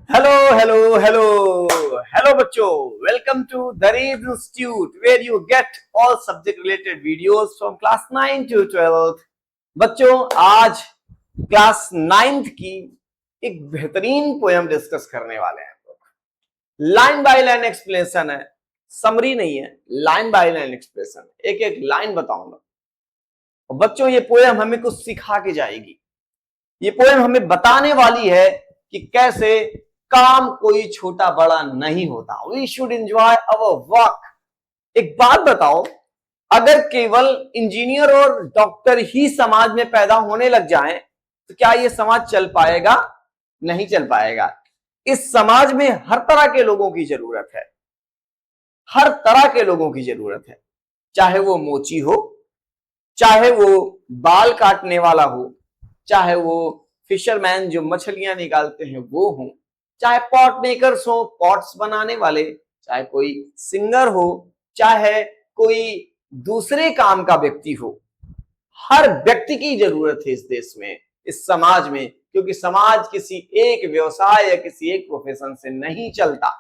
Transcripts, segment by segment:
Hello hello hello hello बच्चों, welcome to Dareej institute where you get all subject related videos from class 9 to 12। बच्चों, आज class 9th की एक बेहतरीन poem discuss करने वाले हैं। लाइन बाय लाइन एक्सप्लेनेशन है, समरी नहीं है, लाइन बाय लाइन एक्सप्लेनेशन, एक एक लाइन बताऊंगा। और बच्चों, ये पोयम हमें कुछ सिखा के जाएगी। ये पोयम हमें बताने वाली है कि कैसे काम कोई छोटा बड़ा नहीं होता। We should enjoy our work. एक बात बताओ, अगर केवल इंजीनियर और डॉक्टर ही समाज में पैदा होने लग जाएं, तो क्या ये समाज चल पाएगा? नहीं चल पाएगा। इस समाज में हर तरह के लोगों की जरूरत है, हर तरह के लोगों की जरूरत है। चाहे वो मोची हो, चाहे वो बाल काटने वाला हो, चाहे वो फिशरमैन जो मछलियां निकालते हैं वो हो, चाहे पॉट मेकर्स हो, पॉट्स बनाने वाले, चाहे कोई सिंगर हो, चाहे कोई दूसरे काम का व्यक्ति हो। हर व्यक्ति की जरूरत है इस देश में, इस समाज में, क्योंकि समाज किसी एक व्यवसाय या किसी एक प्रोफेशन से नहीं चलता।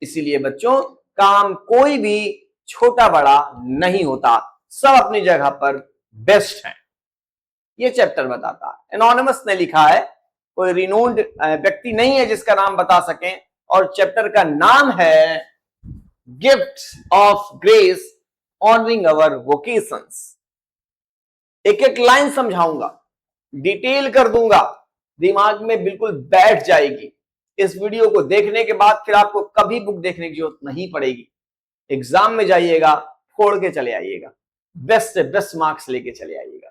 इसीलिए बच्चों, काम कोई भी छोटा बड़ा नहीं होता, सब अपनी जगह पर बेस्ट है। ये चैप्टर बताता है। एनोनिमस ने लिखा है, कोई रिनोन्ड व्यक्ति नहीं है जिसका नाम बता सकें, और चैप्टर का नाम है gifts of grace honouring our vocations. एक एक लाइन समझाऊंगा, डिटेल कर दूंगा, दिमाग में बिल्कुल बैठ जाएगी। इस वीडियो को देखने के बाद फिर आपको कभी बुक देखने की जरूरत नहीं पड़ेगी। एग्जाम में जाइएगा, फोड़ के चले आइएगा, बेस्ट से बेस्ट मार्क्स लेके चले आइएगा।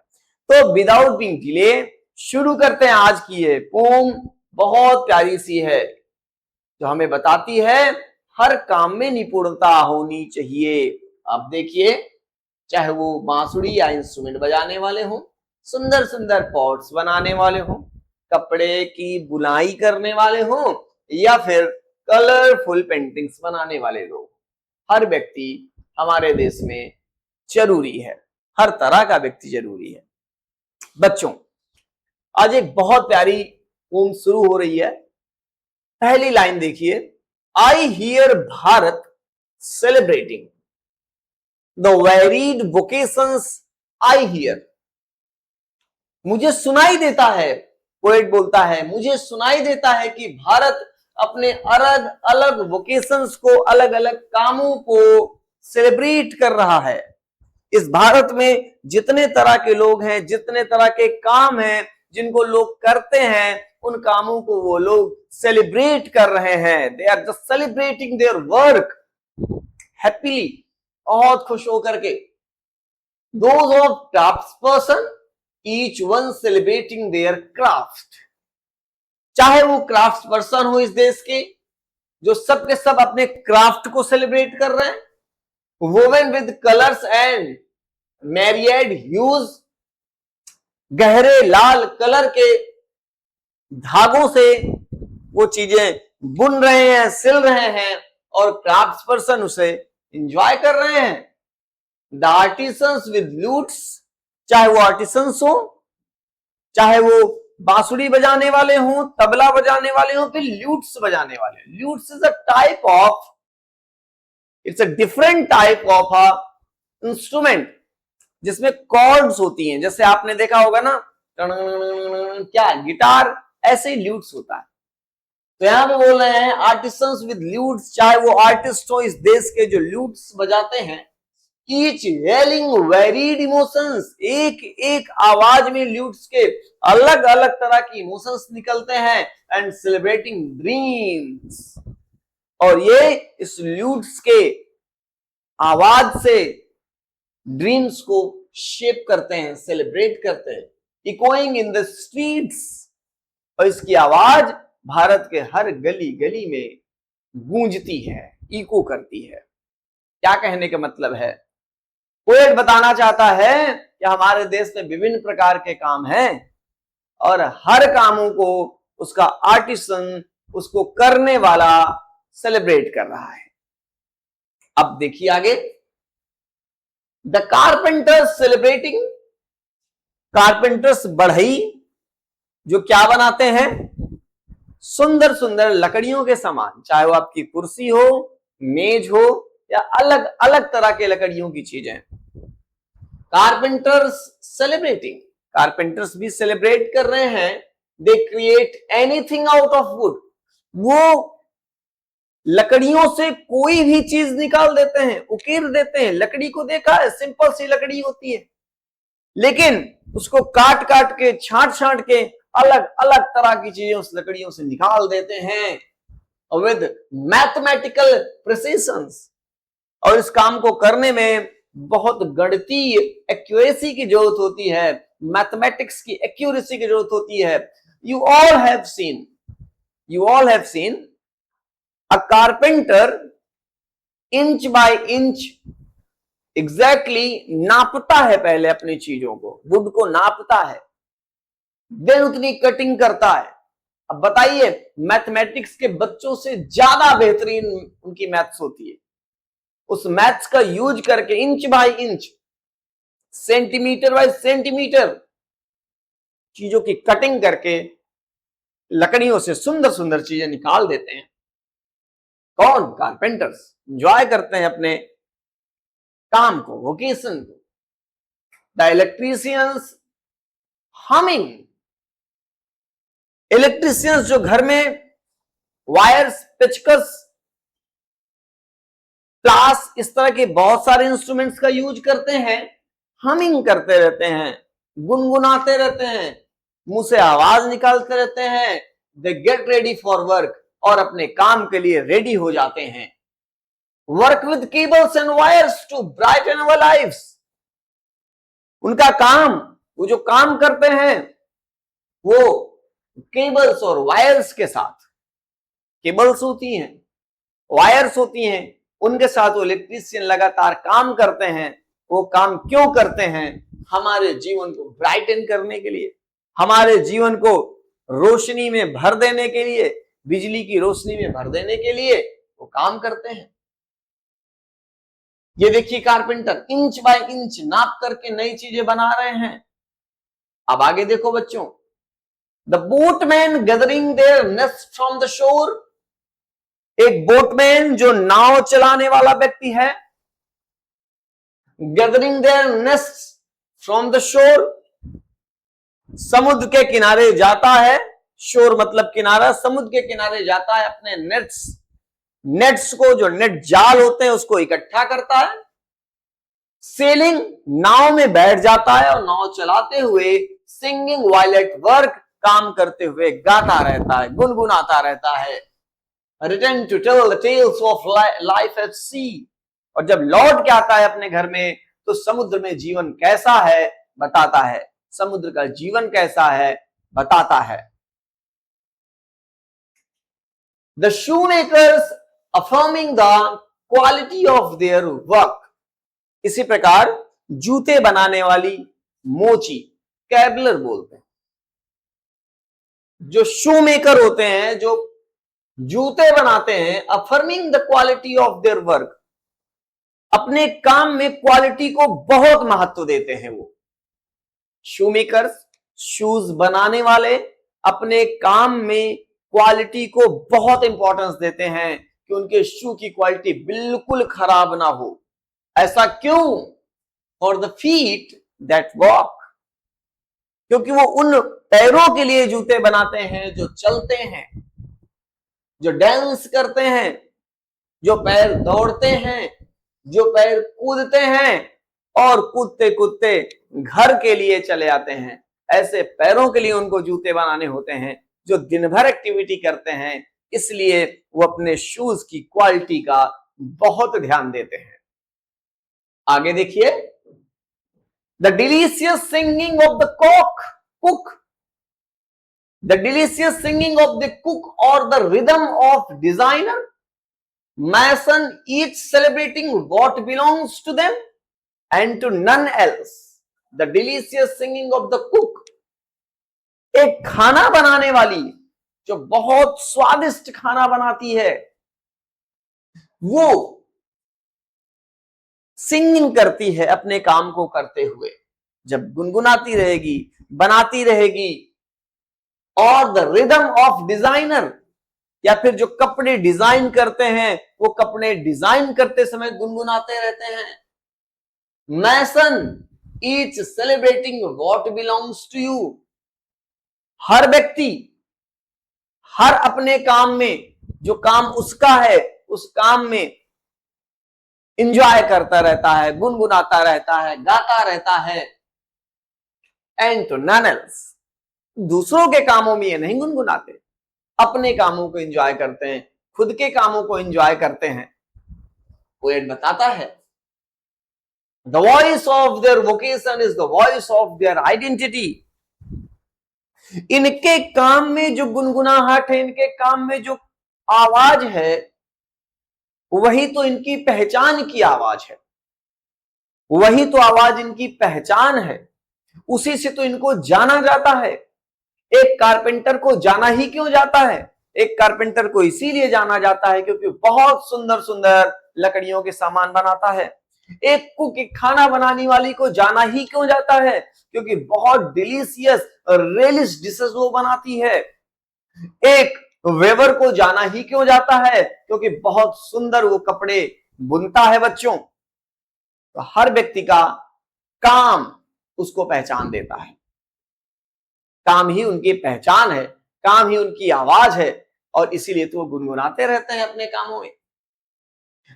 तो विदाउट बीइंग डिले शुरू करते हैं आज की ये पोम। बहुत प्यारी सी है, जो हमें बताती है हर काम में निपुणता होनी चाहिए। अब देखिए, चाहे वो बांसुरी या इंस्ट्रूमेंट बजाने वाले हों, सुंदर सुंदर पॉट्स बनाने वाले हों, कपड़े की बुनाई करने वाले हों, या फिर कलरफुल पेंटिंग्स बनाने वाले लोग, हर व्यक्ति हमारे देश में जरूरी है। हर तरह का व्यक्ति जरूरी है। बच्चों, आज एक बहुत प्यारी पोम शुरू हो रही है। पहली लाइन देखिए, I hear Bharat celebrating the varied vocations I hear. मुझे सुनाई देता है, पोएट बोलता है, मुझे सुनाई देता है कि भारत अपने अलग अलग वोकेशंस को, अलग अलग कामों को सेलिब्रेट कर रहा है। इस भारत में जितने तरह के लोग हैं, जितने तरह के काम हैं जिनको लोग करते हैं, उन कामों को वो लोग सेलिब्रेट कर रहे हैं। They are just celebrating their work happily, बहुत खुश होकर के। Those of crafts person, each one celebrating their craft. चाहे वो क्राफ्ट पर्सन हो इस देश के, जो सब के सब अपने क्राफ्ट को सेलिब्रेट कर रहे हैं, woven with colours and myriad hues, गहरे लाल कलर के धागों से वो चीजें बुन रहे हैं, सिल रहे हैं, और क्राफ्ट पर्सन उसे एंजॉय कर रहे हैं। द आर्टिसंस विद लूट्स, चाहे वो आर्टिसंस हो, चाहे वो बांसुरी बजाने वाले हों, तबला बजाने वाले हों, फिर ल्यूट्स बजाने वाले। Lutes is a type of, it's a different type of a instrument जिसमें कॉर्ड्स होती हैं। जैसे आपने देखा होगा ना, क्या गिटार, ऐसे ही ल्यूट्स होता है। तो यहां पे बोल रहे हैं आर्टिसंस विद ल्यूट्स, चाहे वो आर्टिस्ट हो इस देश के जो ल्यूट्स बजाते हैं। ईच हेलिंग वेरीड इमोशंस, एक एक आवाज में ल्यूट्स के अलग अलग तरह की इमोशंस निकलते हैं। एंड सेलिब्रेटिंग ड्रीम्स, और ये इस ल्यूट्स के आवाज से ड्रीम्स को शेप करते हैं, सेलिब्रेट करते हैं। इकोइंग इन द स्ट्रीट्स, और इसकी आवाज भारत के हर गली गली में गूंजती है, इको करती है। क्या कहने का मतलब है? पोएट बताना चाहता है कि हमारे देश में विभिन्न प्रकार के काम हैं, और हर कामों को उसका आर्टिसन, उसको करने वाला सेलिब्रेट कर रहा है। अब देखिए आगे, द कारपेंटर्स सेलिब्रेटिंग, कारपेंटर्स बढ़ई जो क्या बनाते हैं, सुंदर सुंदर लकड़ियों के सामान, चाहे वो आपकी कुर्सी हो, मेज हो या अलग अलग तरह के लकड़ियों की चीजें। कारपेंटर्स सेलिब्रेटिंग, कारपेंटर्स भी सेलिब्रेट कर रहे हैं। They create anything out of would, वो लकड़ियों से कोई भी चीज निकाल देते हैं, उकीर देते हैं। लकड़ी को देखा है, सिंपल सी लकड़ी होती है, लेकिन उसको काट काट के, छांट छांट के अलग अलग तरह की चीजें उस लकड़ियों से निकाल देते हैं विद मैथमेटिकल प्रिसिशन। और इस काम को करने में बहुत गणितीय एक्यूरेसी की जरूरत होती है, मैथमेटिक्स की एक्यूरेसी की जरूरत होती है। You all have seen a carpenter inch by inch exactly नापता है पहले अपनी चीजों को, वुड को नापता है, देन उतनी कटिंग करता है। अब बताइए, मैथमेटिक्स के बच्चों से ज्यादा बेहतरीन उनकी मैथ्स होती है। उस मैथ्स का यूज करके inch by inch, centimetre bye centimetre चीजों की कटिंग करके लकड़ियों से सुंदर सुंदर चीजें निकाल देते हैं। कौन? कारपेंटर्स। एंजॉय करते हैं अपने काम को, वोकेशन को। द इलेक्ट्रीशियंस हमिंग, इलेक्ट्रीशियंस जो घर में वायर्स, पेचकस, प्लास, इस तरह के बहुत सारे इंस्ट्रूमेंट्स का यूज करते हैं, हमिंग करते रहते हैं, गुनगुनाते रहते हैं, मुंह से आवाज निकालते रहते हैं। They get ready for work, और अपने काम के लिए रेडी हो जाते हैं। Work with cables and wires to brighten our lives, उनका काम, वो जो काम करते हैं वो केबल्स और वायर्स के साथ, केबल्स होती हैं, वायर्स होती हैं, उनके साथ वो इलेक्ट्रीशियन लगातार काम करते हैं। वो काम क्यों करते हैं? हमारे जीवन को ब्राइटन करने के लिए, हमारे जीवन को रोशनी में भर देने के लिए, बिजली की रोशनी में भर देने के लिए वो काम करते हैं। ये देखिए, कारपेंटर इंच बाय इंच नाप करके नई चीजें बना रहे हैं। अब आगे देखो बच्चों, the boatman gathering there nest from the shore, एक बोटमैन जो नाव चलाने वाला व्यक्ति है, gathering there nest from the shore, समुद्र के किनारे जाता है। शोर मतलब किनारा, समुद्र के किनारे जाता है, अपने नेट्स को, जो नेट जाल होते हैं, उसको इकट्ठा करता है। सेलिंग, नाव में बैठ जाता है और नाव चलाते हुए सिंगिंग व्हाइल एट वर्क, काम करते हुए गाता रहता है, गुनगुनाता रहता है। Return to tell the tales of life at sea, और जब लौट के आता है अपने घर में तो समुद्र में जीवन कैसा है बताता है, समुद्र का जीवन कैसा है बताता है। The shoemakers affirming the quality of their work, इसी प्रकार जूते बनाने वाली मोची, कैबलर बोलते हैं, जो शू मेकर होते हैं, जो जूते बनाते हैं, affirming the quality of their work, अपने काम में क्वालिटी को बहुत महत्व देते हैं। वो शू मेकर्स, शूज बनाने वाले, अपने काम में क्वालिटी को बहुत इंपॉर्टेंस देते हैं कि उनके शू की क्वालिटी बिल्कुल खराब ना हो। ऐसा क्यों? For the feet that walk, क्योंकि वो उन पैरों के लिए जूते बनाते हैं जो चलते हैं, जो डांस करते हैं, जो पैर दौड़ते हैं, जो पैर कूदते हैं और कूदते कूदते घर के लिए चले आते हैं। ऐसे पैरों के लिए उनको जूते बनाने होते हैं जो दिन भर एक्टिविटी करते हैं, इसलिए वो अपने शूज की क्वालिटी का बहुत ध्यान देते हैं। आगे देखिए, the delicious singing of the cook, the delicious singing of the cook और the rhythm of designer, mason, each celebrating what belongs to them and to none else. The delicious singing of the cook, एक खाना बनाने वाली जो बहुत स्वादिष्ट खाना बनाती है, वो सिंगिंग करती है अपने काम को करते हुए। जब गुनगुनाती रहेगी, बनाती रहेगी, और द रिदम ऑफ डिजाइनर, या फिर जो कपड़े डिजाइन करते हैं वो कपड़े डिजाइन करते समय गुनगुनाते रहते हैं। Mason each celebrating what belongs to you, हर व्यक्ति हर अपने काम में, जो काम उसका है उस काम में इंजॉय करता रहता है, गुनगुनाता रहता है, गाता रहता है। एंड तो नन एल्स, दूसरों के कामों में ये नहीं गुनगुनाते, अपने कामों को एंजॉय करते हैं, खुद के कामों को एंजॉय करते हैं। पोएट बताता है the voice of their vocation is the voice of their identity. इनके काम में जो गुनगुनाहट है, इनके काम में जो आवाज है, वही तो इनकी पहचान की आवाज है, वही तो आवाज इनकी पहचान है, उसी से तो इनको जाना जाता है। एक कारपेंटर को जाना ही क्यों जाता है? एक कारपेंटर को इसीलिए जाना जाता है क्योंकि बहुत सुंदर सुंदर लकड़ियों के सामान बनाता है। एक कुक, एक खाना बनाने वाली को जाना ही क्यों जाता है? क्योंकि बहुत डिलीशियस रेलिश डिशेस वो बनाती है। एक वेवर को जाना ही क्यों जाता है? क्योंकि बहुत सुंदर वो कपड़े बुनता है बच्चों। तो हर व्यक्ति का काम उसको पहचान देता है, काम ही उनकी पहचान है, काम ही उनकी आवाज है, और इसीलिए तो वो गुनगुनाते रहते हैं अपने कामों में।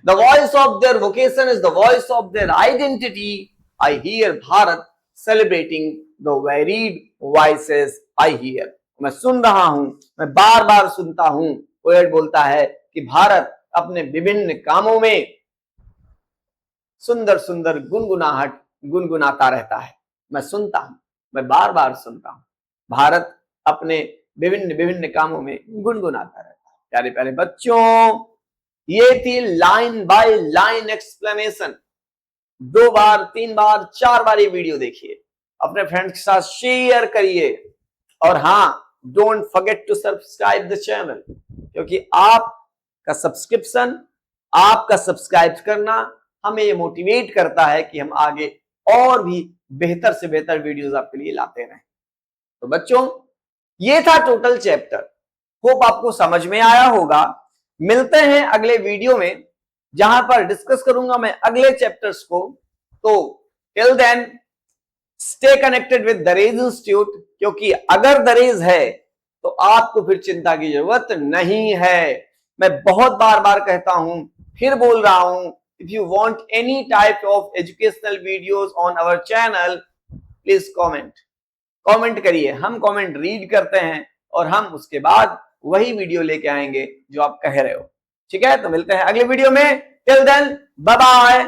The voice of their vocation is the voice of their identity. I hear Bharat celebrating the varied voices I hear. मैं सुन रहा हूं, मैं बार बार सुनता हूं। पोएट बोलता है कि भारत अपने विभिन्न कामों में सुंदर सुंदर गुनगुनाहट गुनगुनाता रहता है। मैं सुनता हूं, मैं बार बार सुनता हूं, भारत अपने विभिन्न विभिन्न कामों में गुनगुनाता रहता है। प्यारे प्यारे बच्चों, ये थी लाइन बाय लाइन एक्सप्लेनेशन। 2 बार 3 बार 4 बार ये वीडियो देखिए, अपने फ्रेंड्स के साथ शेयर करिए, और हाँ, don't forget to subscribe the channel, क्योंकि आपका सब्सक्रिप्शन, आपका सब्सक्राइब करना हमें ये मोटिवेट करता है कि हम आगे और भी बेहतर से बेहतर वीडियोस आपके लिए लाते रहें। तो बच्चों, ये था टोटल चैप्टर। होप आपको समझ में आया होगा। मिलते हैं अगले वीडियो में, जहां पर डिस्कस करूंगा मैं अगले चैप्टर्स को। तो till then stay connected with Dareej institute, क्योंकि अगर दरेज है तो आपको फिर चिंता की जरूरत नहीं है। मैं बहुत बार बार कहता हूं, फिर बोल रहा हूं, if you want any type of educational videos on our channel, please comment करिए। हम कमेंट रीड करते हैं और हम उसके बाद वही वीडियो लेके आएंगे जो आप कह रहे हो। ठीक है, तो मिलते हैं अगले वीडियो में। Till then, bye bye.